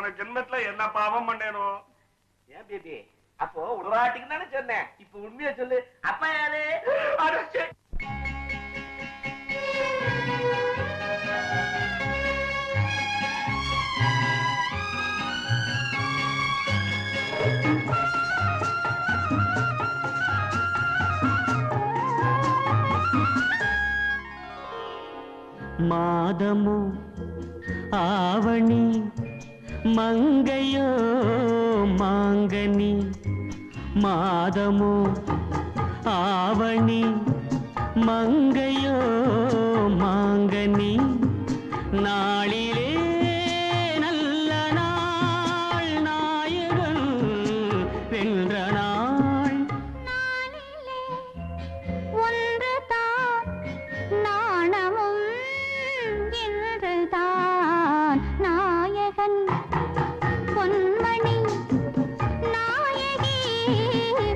போன ஜென்மத்துல என்ன பாவம் பண்ணேனோ? ஏன் பேபி, அப்போ உடவாட்டிக்கு தானே சொன்னேன். இப்ப உண்மையா சொல்லு, அப்பா யாரு? மாதமோ ஆவணி மங்கையோ மாங்கனி, மாதமோ ஆவணி மங்கையோ மாங்கனி, நாளிலே நல்ல நாள் நாயகன் வென்ற நாள், நாளிலே ஒன்றுதான் நாணமும் இன்றுதான் நாயகன் பொன்மணி நாயகி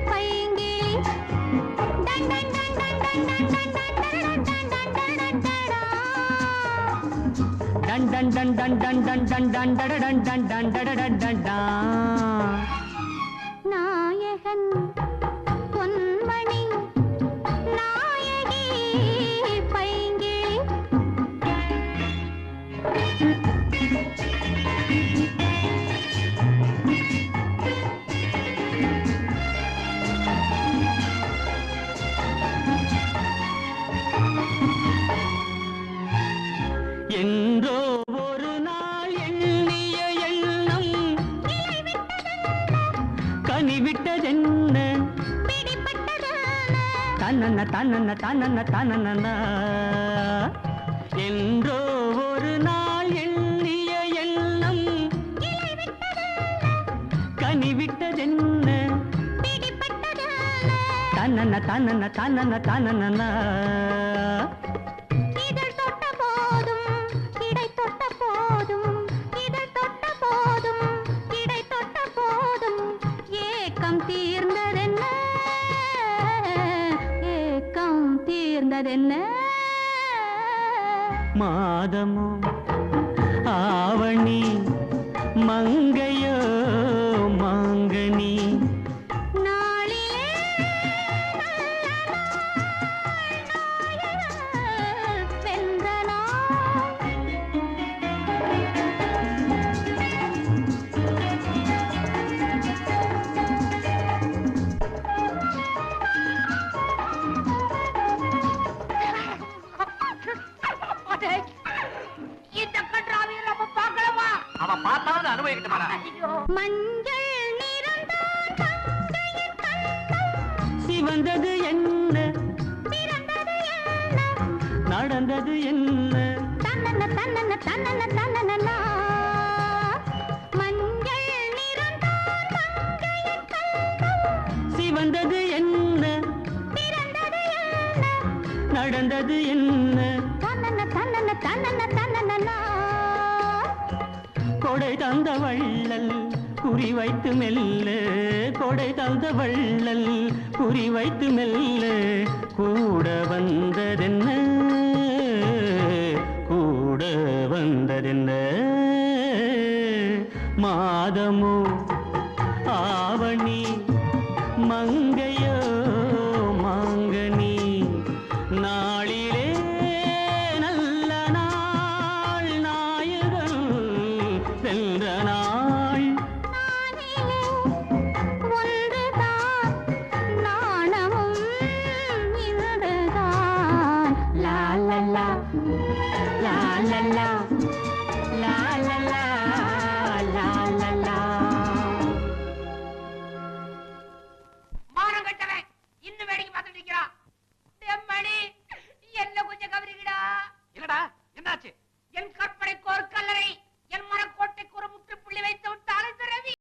பைங்கிளி டன் டன் டன் டன் டன் டன் டன் டன் டன் டன் நாயகன் பொன்மணி நாயகி பைங்கிளி. என்றோ ஒரு நாள் எண்ணிய எண்ணம் கனிவிட்டதென்ன, தன்னன்ன தன்னன்ன தன்னன்ன தன்னன்ன. என்றோ ஒரு நாள் எண்ணிய எண்ணம் கனிவிட்டதென்ன, தன்னன்ன தன்னன்ன தன்னன்ன தன்னன்ன. இதழ் தொட்ட போதும் இடை தொட்ட போதும், இதழ் தொட்ட போதும் இடை தொட்ட போதும், ஏக்கம் தீர்ந்ததென்ன ஏக்கம் தீர்ந்ததென்ன. மாதமோ ஆவணி மங்கையோ மாங்கனி, நாளிலே நாயகன் வென்ற நாள். இந்த கன்றாவியை நம்ம பார்க்கலாமா? அவன் பார்த்தாவது அனுபவிக்கிட்டமாடா. மஞ்சள் நிறந்தான் மங்கையின் கண்கள், சிவந்தது என்ன பிறந்தது என்ன, நடந்தது என்ன, தன்னன்ன தன்னன்ன தன்னன்ன தன்னன்னா. மஞ்சள் நிறந்தான் மங்கையின் கண்கள், சிவந்தது என்ன பிறந்தது என்ன, நடந்தது என்ன, தன்னன்ன தன்னன்ன தன்னன்ன தன்னன்னா. கொடை தந்த வள்ளல் குறி வைத்து மெல்ல, கொடை தந்த வள்ளல் குறி வைத்து மெல்ல, கூட வந்ததென்ன கூட வந்ததென்ன. மாதமோ ஆவணி